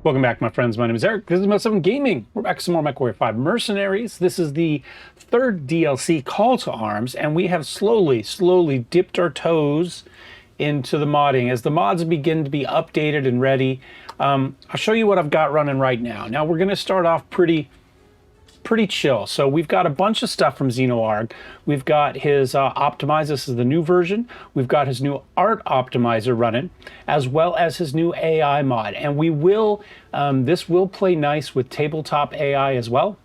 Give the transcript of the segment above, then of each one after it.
Welcome back, my friends. My name is Eric. This is MW7 Gaming. We're back with some more Mechwarrior 5 Mercenaries. This is the third DLC, Call to Arms, and we have slowly dipped our toes into the modding. As the mods begin to be updated and ready, I'll show you what I've got running right now. Now, we're going to start off pretty chill. So we've got a bunch of stuff from XenoAI. We've got his Optmize. This is the new version. We've got his new Art Optmizer running, as well as his new AI mod. And we will, this will play nice with tabletop AI as well.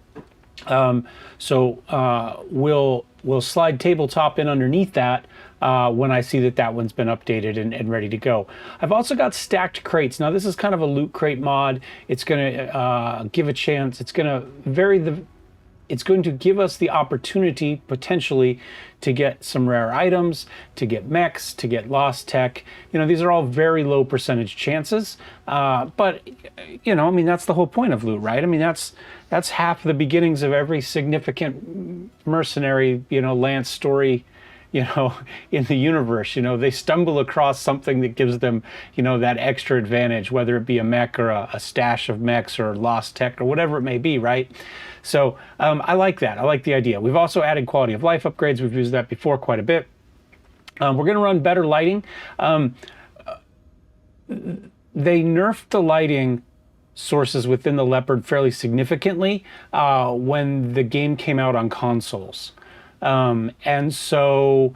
We'll slide tabletop in underneath that when I see that that one's been updated and ready to go. I've also got stacked crates. Now this is kind of a loot crate mod. It's going to give a chance. It's going to it's going to give us the opportunity potentially to get some rare items, to get mechs, to get lost tech. You know, these are all very low percentage chances. But you know, I mean, that's the whole point of loot, right? I mean, that's half the beginnings of every significant mercenary, you know, lance story, you know, in the universe. You know, they stumble across something that gives them, you know, that extra advantage, whether it be a mech or a stash of mechs or lost tech or whatever it may be, right? So I like that. I like the idea. We've also added quality of life upgrades. We've used that before quite a bit. We're going to run better lighting. They nerfed the lighting sources within the Leopard fairly significantly when the game came out on consoles. And so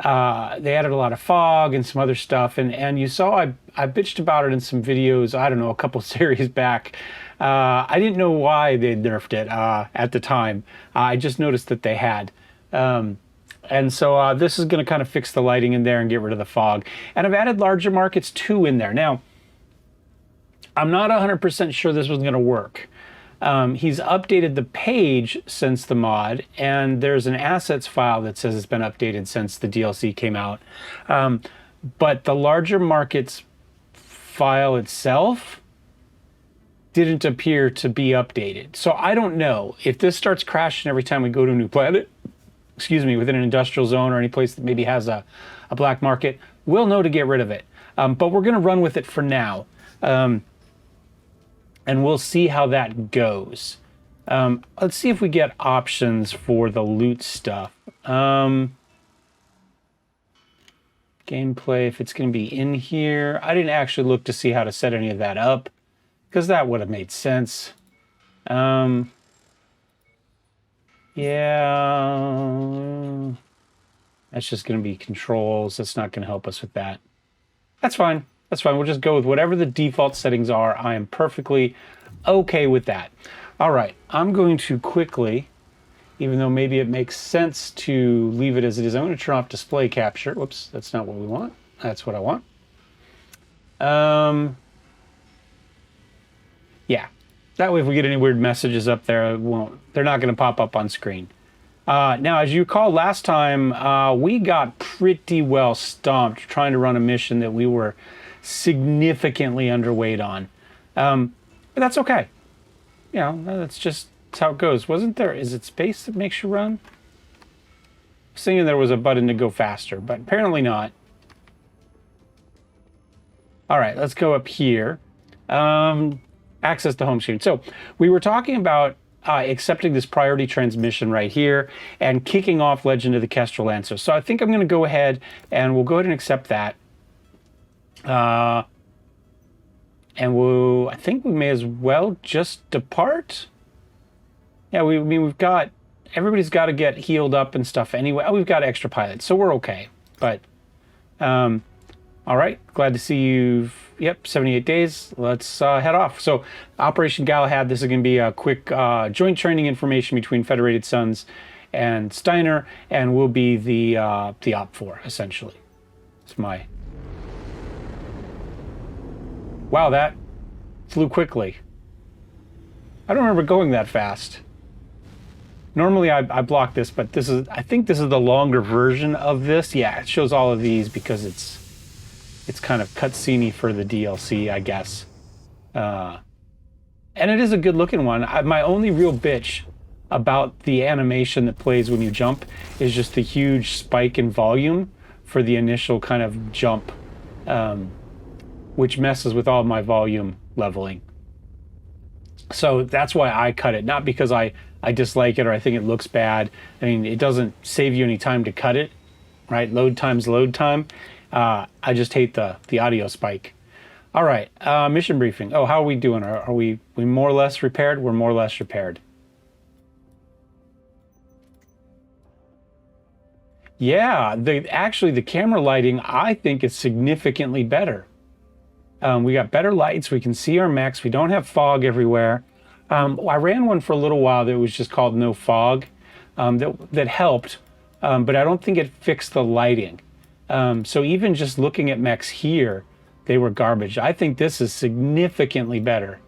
they added a lot of fog and some other stuff. And you saw I bitched about it in some videos, I don't know, a couple series back. I didn't know why they nerfed it at the time. I just noticed that they had. And so this is going to kind of fix the lighting in there and get rid of the fog. And I've added larger markets too in there. Now, I'm not 100% sure this was going to work. He's updated the page since the mod, and there's an assets file that says it's been updated since the DLC came out. But the larger markets file itself didn't appear to be updated. So I don't know if this starts crashing every time we go to a new planet, excuse me, within an industrial zone or any place that maybe has a black market, we'll know to get rid of it. But we're going to run with it for now. And we'll see how that goes. Let's see if we get options for the loot stuff. Gameplay, if it's going to be in here. I didn't actually look to see how to set any of that up, because that would have made sense. Yeah. That's just going to be controls. That's not going to help us with that. That's fine. That's fine. We'll just go with whatever the default settings are. I am perfectly okay with that. All right. I'm going to quickly, even though maybe it makes sense to leave it as it is, I'm going to turn off display capture. Whoops, that's not what we want. That's what I want. Yeah. That way if we get any weird messages up there, they're not going to pop up on screen. Now, as you recall, last time we got pretty well stomped trying to run a mission that we were significantly underweight on. But that's okay. You know, that's how it goes. Wasn't there, is it space that makes you run? I was thinking there was a button to go faster, but apparently not. All right, let's go up here. Access to home screen. So we were talking about accepting this priority transmission right here and kicking off Legend of the Kestrel Lancer. So I think I'm going to go ahead and we'll go ahead and accept that. And I think we may as well just depart. Yeah, we've got, everybody's got to get healed up and stuff anyway. Oh, we've got extra pilots, so we're okay. But, all right, glad to see you've, yep, 78 days. Let's head off. So Operation Galahad, this is going to be a quick joint training information between Federated Suns and Steiner, and we'll be the OP4, essentially. It's my... Wow, that flew quickly. I don't remember going that fast. Normally I block this, but this is, I think this is the longer version of this. Yeah, it shows all of these because it's kind of cutscene-y for the DLC, I guess. And it is a good looking one. My only real bitch about the animation that plays when you jump is just the huge spike in volume for the initial kind of jump, which messes with all my volume leveling. So that's why I cut it, not because I dislike it or I think it looks bad. I mean, it doesn't save you any time to cut it, right? Load time's load time. I just hate the audio spike. All right, mission briefing. Oh, how are we doing? Are we more or less repaired? We're more or less repaired. Yeah, actually the camera lighting I think is significantly better. We got better lights. We can see our mechs. We don't have fog everywhere. I ran one for a little while that was just called No Fog. That helped, but I don't think it fixed the lighting. So even just looking at mechs here, they were garbage. I think this is significantly better.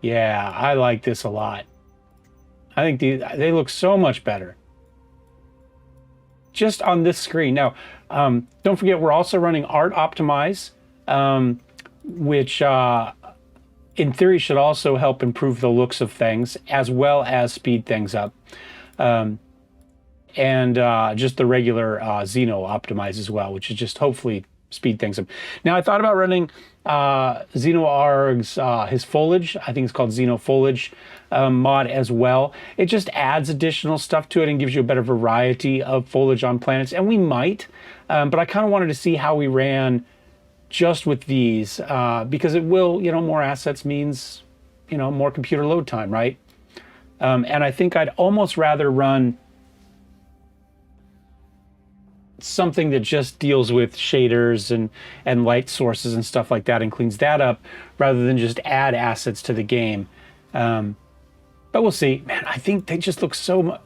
Yeah, I like this a lot. I think they look so much better just on this screen. Now, don't forget, we're also running Art Optmize, which in theory should also help improve the looks of things as well as speed things up. And just the regular Xeno Optmize as well, which is just hopefully speed things up. Now, I thought about running XenoArg's his foliage. I think it's called Xeno Foliage mod as well. It just adds additional stuff to it and gives you a better variety of foliage on planets, and we might. But I kind of wanted to see how we ran just with these because it will, more assets means, more computer load time, right? And I think I'd almost rather run something that just deals with shaders and light sources and stuff like that and cleans that up rather than just add assets to the game. But we'll see. Man, I think they just look so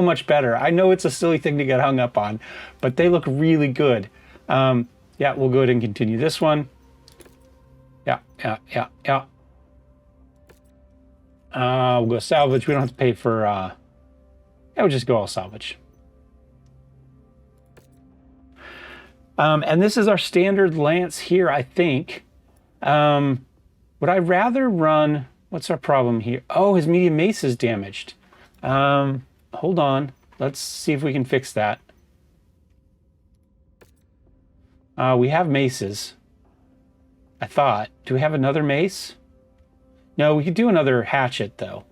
much better. I know it's a silly thing to get hung up on, but they look really good. Yeah, we'll go ahead and continue this one. Yeah. We'll go salvage. We don't have to pay for yeah, we'll just go all salvage. And this is our standard lance here, I think. Would I rather run... What's our problem here? Oh, his medium mace is damaged. Hold on. Let's see if we can fix that. We have maces. I thought. Do we have another mace? No, we could do another hatchet, though.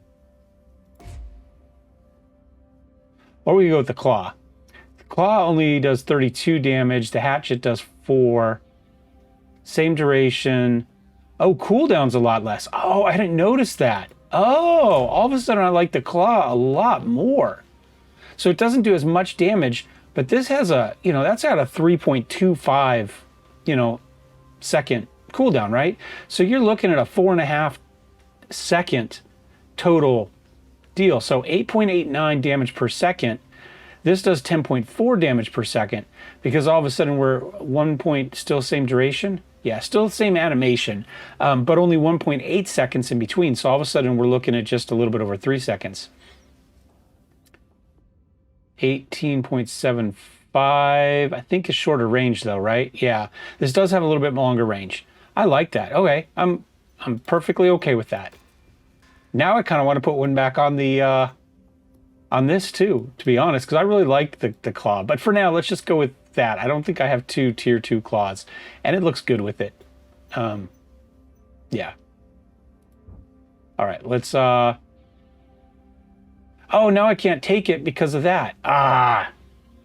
Or we could go with the claw. Claw only does 32 damage. The hatchet does 4. Same duration. Oh, cooldown's a lot less. Oh, I didn't notice that. Oh, all of a sudden I like the claw a lot more. So it doesn't do as much damage, but this has a, that's at a 3.25, second cooldown, right? So you're looking at a 4.5 second total deal. So 8.89 damage per second. This does 10.4 damage per second because all of a sudden we're 1 point, still same duration. Yeah, still the same animation, but only 1.8 seconds in between. So all of a sudden we're looking at just a little bit over 3 seconds. 18.75, I think is shorter range though, right? Yeah, this does have a little bit longer range. I like that. Okay, I'm perfectly okay with that. Now I kind of want to put one back on the on this too, to be honest, because I really like the claw. But for now, let's just go with that. I don't think I have 2 tier 2 claws, and it looks good with it. Yeah. All right, let's oh, now I can't take it because of that.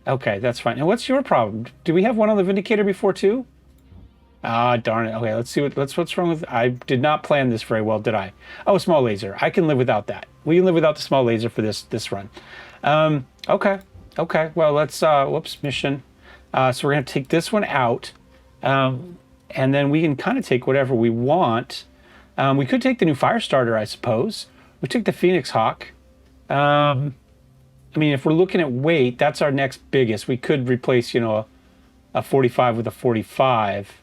Okay, that's fine. And what's your problem? Do we have one on the Vindicator before too? Darn it. Okay, let's see what's wrong with... I did not plan this very well, did I? Oh, small laser. I can live without that. We can live without the small laser for this run. Okay. Well, let's whoops, mission. So we're gonna take this one out, and then we can kind of take whatever we want. We could take the new Firestarter, I suppose. We took the Phoenix Hawk. I mean, if we're looking at weight, that's our next biggest. We could replace, a 45 with a 45.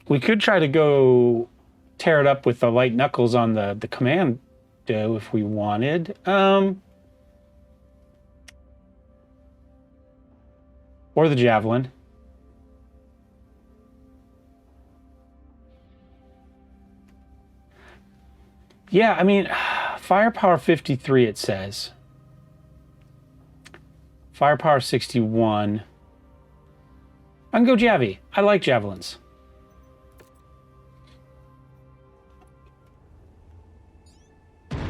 We could try to go tear it up with the light knuckles on the commando if we wanted. Or the javelin. Yeah, I mean, Firepower 53, it says. Firepower 61. I can go Javi. I like javelins. Welcome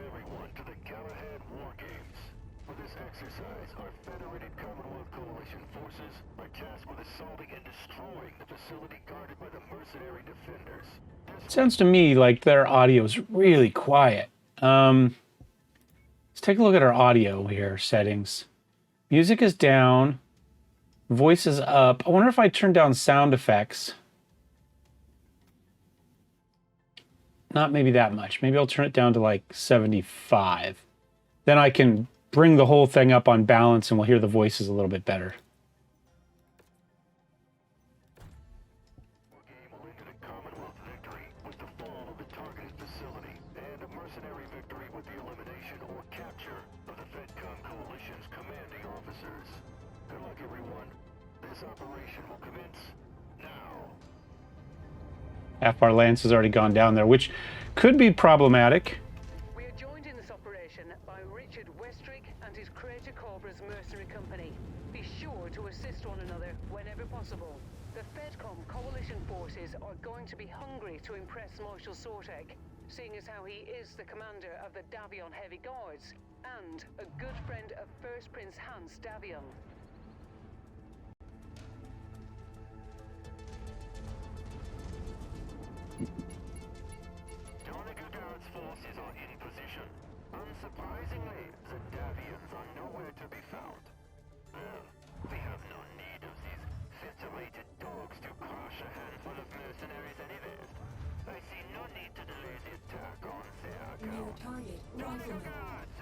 everyone to the Galahad War Games. For this exercise, our Federated Commonwealth Coalition forces are tasked with assaulting and destroying the facility guarded by the mercenary defenders. Sounds to me like their audio is really quiet. Let's take a look at our audio here, settings. Music is down. Voice is up. I wonder if I turn down sound effects. Not maybe that much. Maybe I'll turn it down to like 75. Then I can bring the whole thing up on balance and we'll hear the voices a little bit better. Half our lance has already gone down there, which could be problematic. We are joined in this operation by Richard Westrick and his Creator Cobra's mercenary company. Be sure to assist one another whenever possible. The FedCom coalition forces are going to be hungry to impress Marshal Sortek, seeing as how he is the commander of the Davion Heavy Guards and a good friend of First Prince Hans Davion. Forces are in position. Unsurprisingly, the Davians are nowhere to be found. Well, we have no need of these federated dogs to crush a handful of mercenaries anyways. I see no need to delay the attack on their account.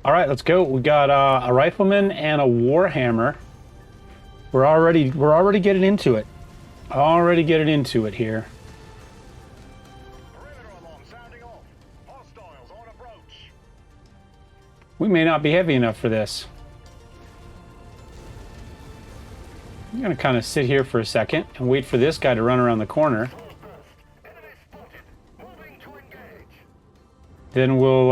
All right, let's go. We got a rifleman and a warhammer. We're already getting into it. Already getting into it here. We may not be heavy enough for this. I'm going to kind of sit here for a second and wait for this guy to run around the corner. Then we'll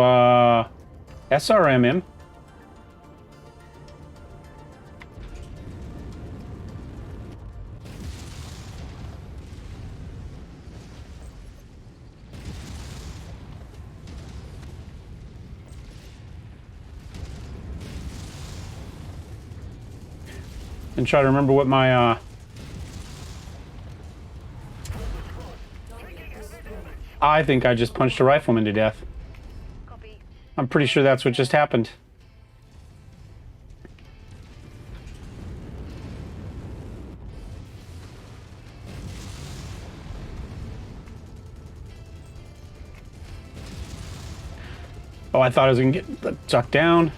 SRM him. And try to remember what my I think I just punched a rifleman to death. I'm pretty sure that's what just happened. Oh, I thought I was going to get ducked down.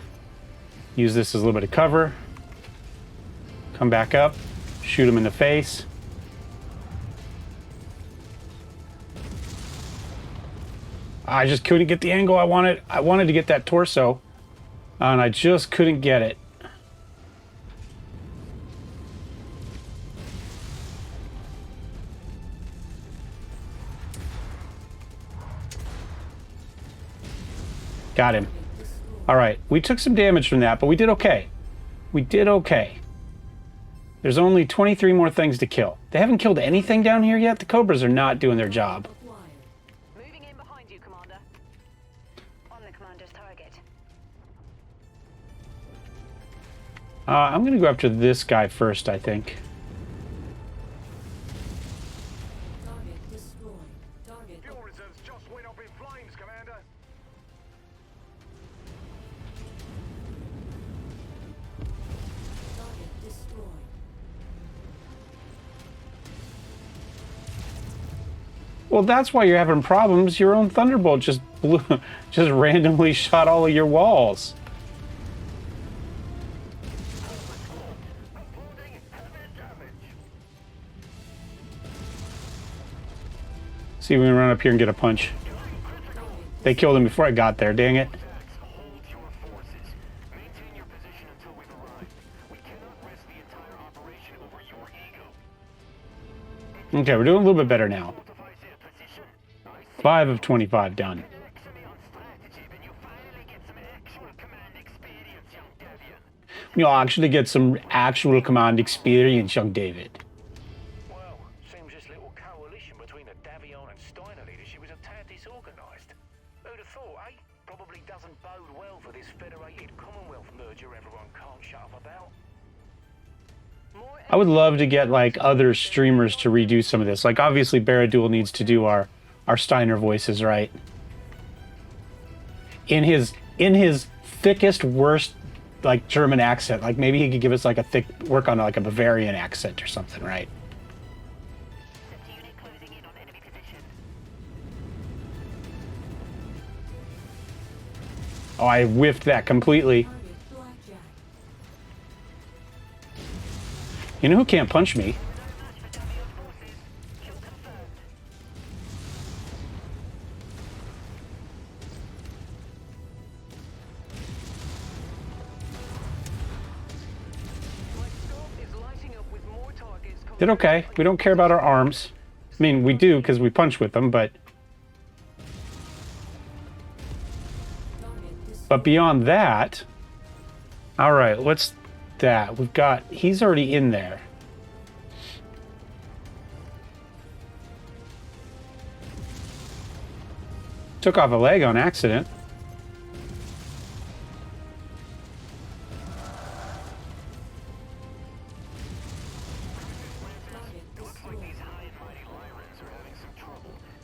Use this as a little bit of cover. Come back up, shoot him in the face. I just couldn't get the angle I wanted. I wanted to get that torso, and I just couldn't get it. Got him. All right, we took some damage from that, but we did okay. We did okay. There's only 23 more things to kill. They haven't killed anything down here yet. The Cobras are not doing their job. Moving in behind you, Commander. On the commander's target. I'm going to go after this guy first, I think. Target destroyed. Target. Fuel reserves just went up in flames, Commander. Target destroyed. Well, that's why you're having problems. Your own Thunderbolt just blew, just randomly shot all of your walls. See if we can run up here and get a punch. They killed him before I got there, dang it. Hold your forces. Maintain your position until we've arrived. We cannot rest the entire operation over your ego. Okay, we're doing a little bit better now. Fortifies their position. I see 5 of 25 done. lecture me on strategy, but you finally get some actual command experience, young Devian. You'll actually get some actual command experience, young David. Well, seems this little coalition between the Davion and Steiner leadership was a tad disorganized. Who'd have thought, eh? Probably doesn't bode well for this federated Commonwealth merger everyone can't shut up about. I would love to get like other streamers to redo some of this. Like obviously Baradul needs to do our Steiner voices, right? In his thickest, worst like German accent. Like maybe he could give us like a thick work on like a Bavarian accent or something, right? Unit closing in on enemy position. Oh, I whiffed that completely. Target blackjack. You know who can't punch me? Did okay. We don't care about our arms. I mean, we do because we punch with them, but beyond that, all right, what's that? We've got, he's already in there. Took off a leg on accident.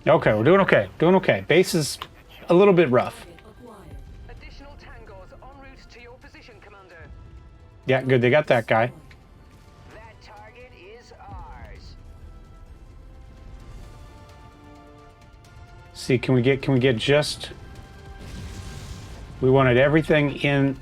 Okay, we're doing okay. Doing okay. Base is a little bit rough. Additional tangos en route to your position, Commander. Yeah, good. They got that guy. That target is ours. See, can we get just... We wanted everything in...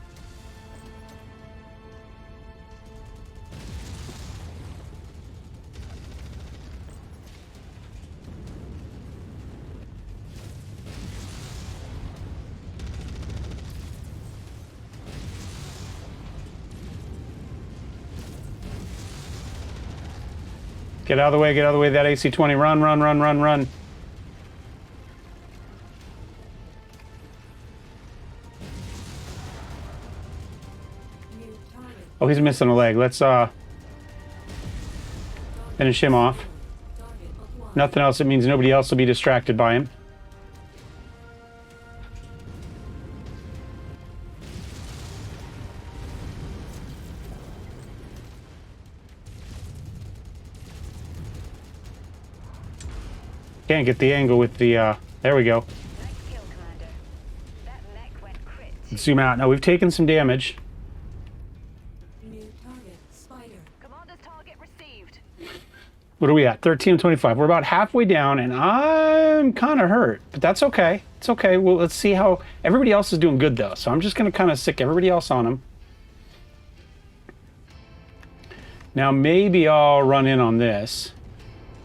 Get out of the way, get out of the way, that AC-20. Run, run, run, run, run. New target. Oh, he's missing a leg. Let's finish him off. Target acquired. Nothing else. It means nobody else will be distracted by him. Can't get the angle with the, there we go. Nice kill, Commander. That mech went crit. Zoom out. Now, we've taken some damage. New target spider. Commander's target received. What are we at? 13 and 25. We're about halfway down, and I'm kind of hurt. But that's okay. It's okay. Well, let's see how... Everybody else is doing good, though. So I'm just going to kind of sick everybody else on them. Now, maybe I'll run in on this.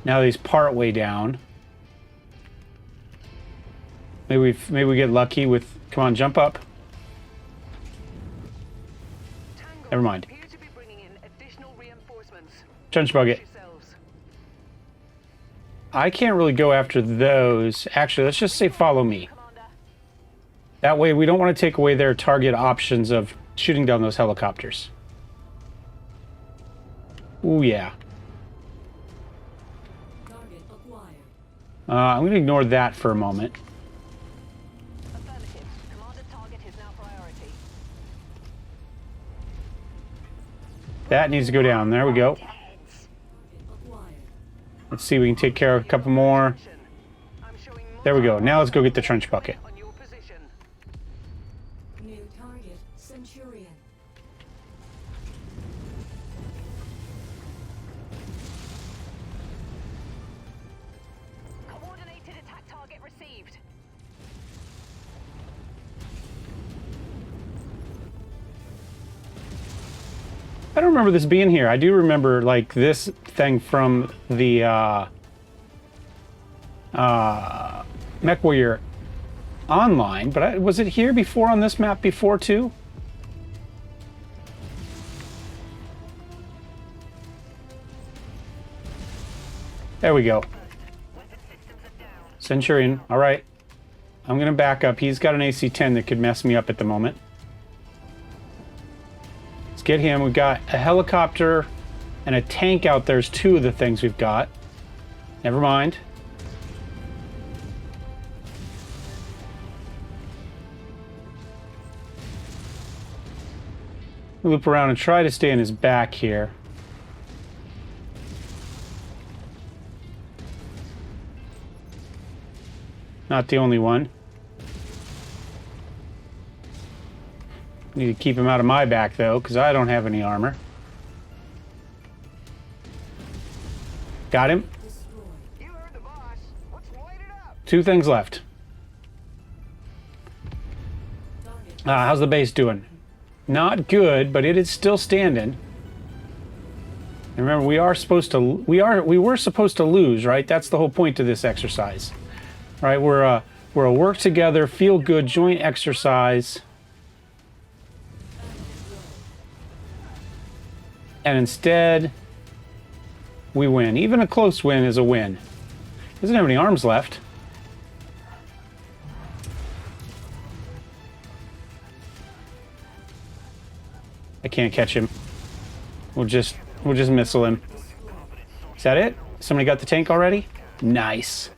Now that he's part way down. Maybe we get lucky with... Come on, jump up. Tangos Never mind. appear to be bringing in additional reinforcements. Trench bucket. Yourselves. I can't really go after those. Actually, let's just say follow me. Commander. That way we don't want to take away their target options of shooting down those helicopters. Ooh, yeah. Target acquired. I'm going to ignore that for a moment. Affirmative. Commander's target is now priority. That needs to go down. There we go. Heads. Target acquired. Let's see if we can take care of a couple more. I'm showing more There we go. Now let's go get the trench bucket. on your position. New target Centurion. Coordinated attack target received. I don't remember this being here. I do remember like this thing from the Mechwarrior online, but was it here before on this map before too? There we go. Centurion. All right. I'm going to back up. He's got an AC-10 that could mess me up at the moment. Let's get him. We've got a helicopter and a tank out there. There's two of the things we've got. Never mind. Loop around and try to stay in his back here. Not the only one. Need to keep him out of my back, though, because I don't have any armor. Got him. You heard the boss. Let's light it up. Two things left. Target. How's the base doing? Not good, but it is still standing. And remember, we were supposed to lose, right? That's the whole point of this exercise. Right? We're a work together, feel good joint exercise. And instead, we win. Even a close win is a win. Doesn't have any arms left. I can't catch him. We'll just missile him. Is that it? Somebody got the tank already? Nice.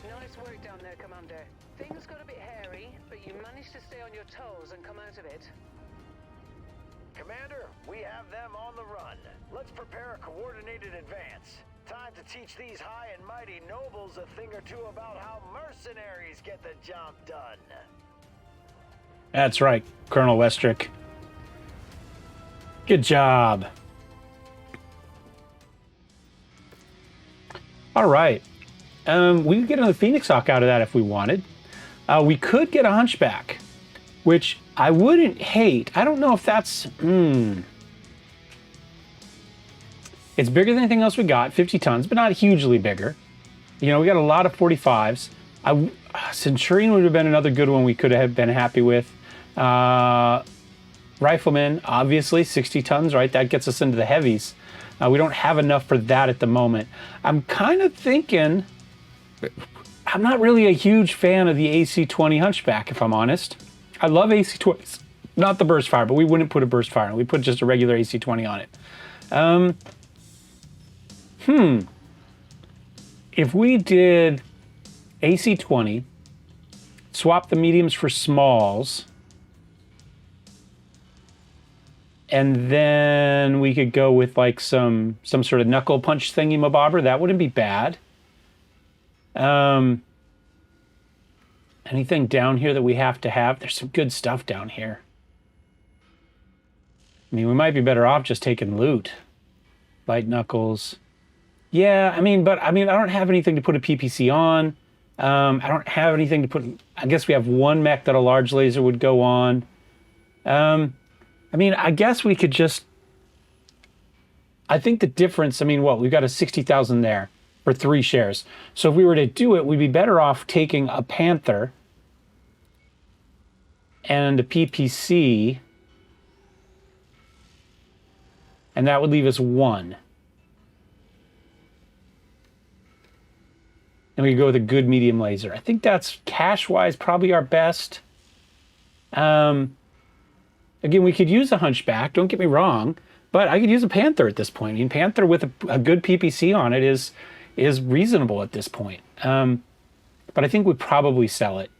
Nice work down there, Commander. Things got a bit hairy, but you managed to stay on your toes and come out of it. Commander, we have them on the run. Let's prepare a coordinated advance. Time to teach these high and mighty nobles a thing or two about how mercenaries get the job done. That's right, Colonel Westrick. Good job. All right. We could get another Phoenix Hawk out of that if we wanted. We could get a Hunchback, which I wouldn't hate. I don't know if that's... It's bigger than anything else we got, 50 tons, but not hugely bigger. You know, we got a lot of 45s. Centurion would have been another good one we could have been happy with. Rifleman, obviously, 60 tons, right? That gets us into the heavies. We don't have enough for that at the moment. I'm kind of thinking... I'm not really a huge fan of the AC-20 Hunchback, if I'm honest. I love AC-20s. Not the burst fire, but we wouldn't put a burst fire on it. We put just a regular AC-20 on it. If we did AC-20, swap the mediums for smalls, and then we could go with like some sort of knuckle punch thingy mabobber, that wouldn't be bad. Anything down here that we have to have? There's some good stuff down here. I mean, we might be better off just taking loot. Light knuckles. Yeah, I don't have anything to put a PPC on. I don't have anything to put... I guess we have one mech that a large laser would go on. I guess we could just... I think the difference... we've got a 60,000 there for 3 shares. So if we were to do it, we'd be better off taking a Panther and a PPC, and that would leave us 1. And we could go with a good medium laser. I think that's cash-wise probably our best. Again, we could use a Hunchback, don't get me wrong, but I could use a Panther at this point. I mean, Panther with a good PPC on it is reasonable at this point. But I think we'd probably sell it.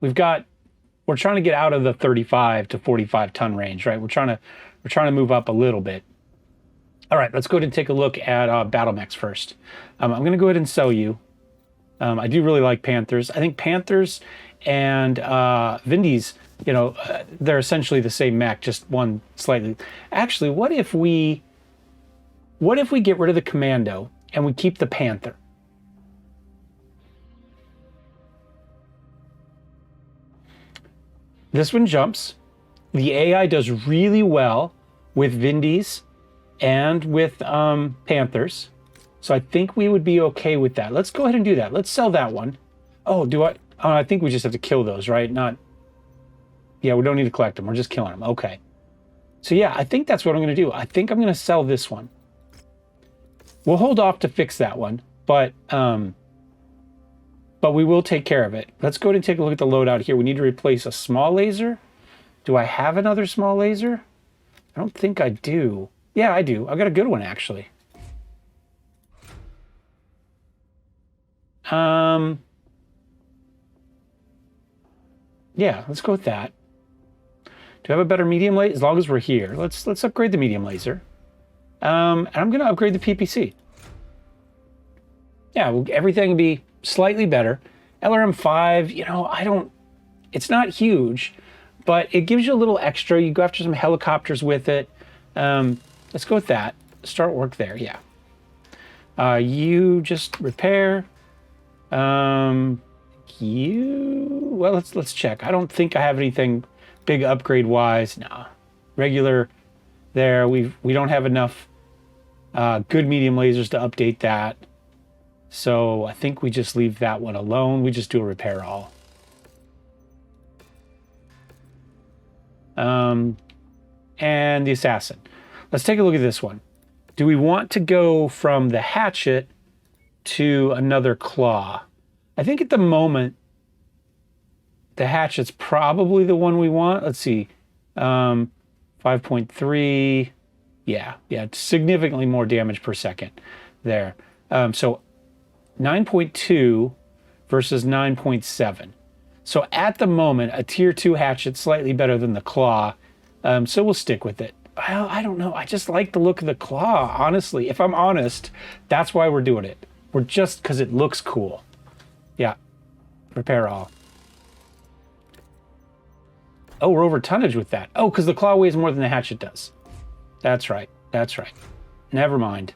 We're trying to get out of the 35 to 45 ton range, right? We're trying to move up a little bit. All right, let's go ahead and take a look at battle mechs first. I'm going to go ahead and sell you. I do really like Panthers. I think Panthers and Vindies, they're essentially the same mech, just one slightly. Actually, what if we get rid of the Commando and we keep the Panther? This one jumps. The AI does really well with Vindies and with Panthers. So I think we would be okay with that. Let's go ahead and do that. Let's sell that one. Oh, I think we just have to kill those, right? Yeah, we don't need to collect them. We're just killing them. Okay. So yeah, I think that's what I'm going to do. I think I'm going to sell this one. We'll hold off to fix that one, but we will take care of it. Let's go ahead and take a look at the loadout here. We need to replace a small laser. Do I have another small laser? I don't think I do. Yeah, I do. I got a good one, actually. Yeah, let's go with that. Do I have a better medium laser? As long as we're here. Let's upgrade the medium laser. And I'm going to upgrade the PPC. Yeah, everything will be slightly better. LRM5, you know, it's not huge, but it gives you a little extra. You go after some helicopters with it. Let's go with that. Start work there, yeah. You just repair. Well, let's check. I don't think I have anything big upgrade wise. No, regular there. We don't have enough good medium lasers to update that. So I think we just leave that one alone. We just do a repair all. And the assassin. Let's take a look at this one. Do we want to go from the hatchet to another claw? I think at the moment, the hatchet's probably the one we want. Let's see. 5.3. Yeah, significantly more damage per second there. So 9.2 versus 9.7. So at the moment, a tier 2 hatchet slightly better than the claw. So we'll stick with it. Well, I don't know. I just like the look of the claw, honestly. If I'm honest, that's why we're doing it. We're just because it looks cool. Yeah. Repair all. Oh, we're over tonnage with that. Oh, because the claw weighs more than the hatchet does. That's right. That's right. Never mind.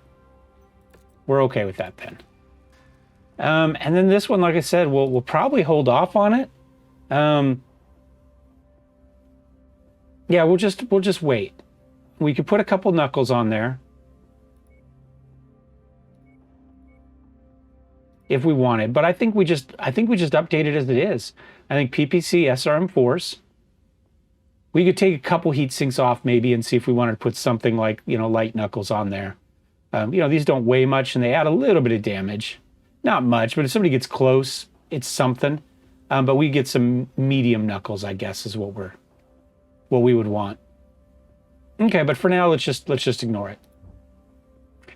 We're okay with that then. And then this one, like I said, we'll probably hold off on it. Yeah, we'll just wait. We could put a couple knuckles on there if we wanted, but I think we just update it as it is. I think PPC SRM Force. We could take a couple heat sinks off maybe and see if we wanted to put something like, you know, light knuckles on there. You know, these don't weigh much and they add a little bit of damage. Not much, but if somebody gets close, it's something. But we get some medium knuckles, I guess, is what we would want. Okay, but for now, let's just ignore it.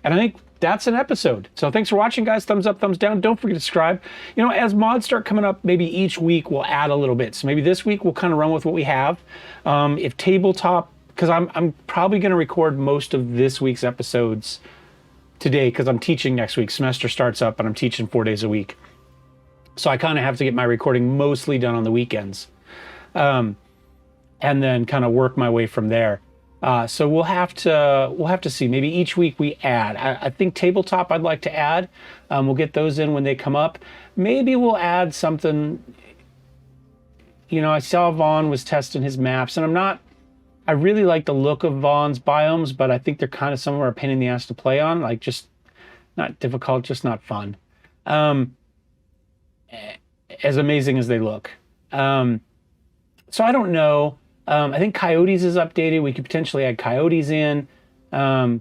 And I think that's an episode. So thanks for watching, guys. Thumbs up, thumbs down. Don't forget to subscribe. You know, as mods start coming up, maybe each week we'll add a little bit. So maybe this week we'll kind of run with what we have. If tabletop, because I'm probably going to record most of this week's episodes today because I'm teaching next week. Semester starts up and I'm teaching 4 days a week. So I kind of have to get my recording mostly done on the weekends. And then kind of work my way from there. So we'll have to see. Maybe each week we add. I think tabletop I'd like to add. We'll get those in when they come up. Maybe we'll add something. You know, I saw Vaughn was testing his maps, and I really like the look of Vaughn's biomes, but I think they're kind of somewhere a pain in the ass to play on. Like, just not difficult, just not fun. As amazing as they look. So I don't know. I think Coyotes is updated. We could potentially add Coyotes in. We'll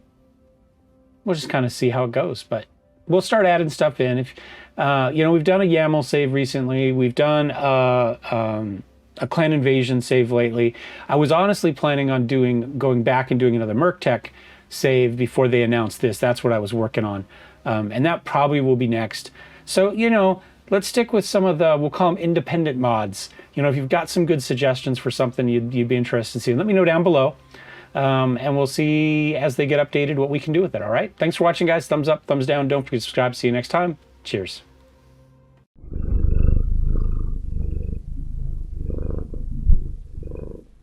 just kind of see how it goes, but we'll start adding stuff in. If you know, we've done a YAML save recently. We've done a clan invasion save lately. I was honestly planning on going back and doing another MercTech save before they announced this. That's what I was working on, and that probably will be next. So, you know, let's stick with some of the, we'll call them independent mods. You know, if you've got some good suggestions for something you'd be interested in seeing, let me know down below. And we'll see as they get updated what we can do with it, all right? Thanks for watching, guys. Thumbs up, thumbs down. Don't forget to subscribe. See you next time. Cheers.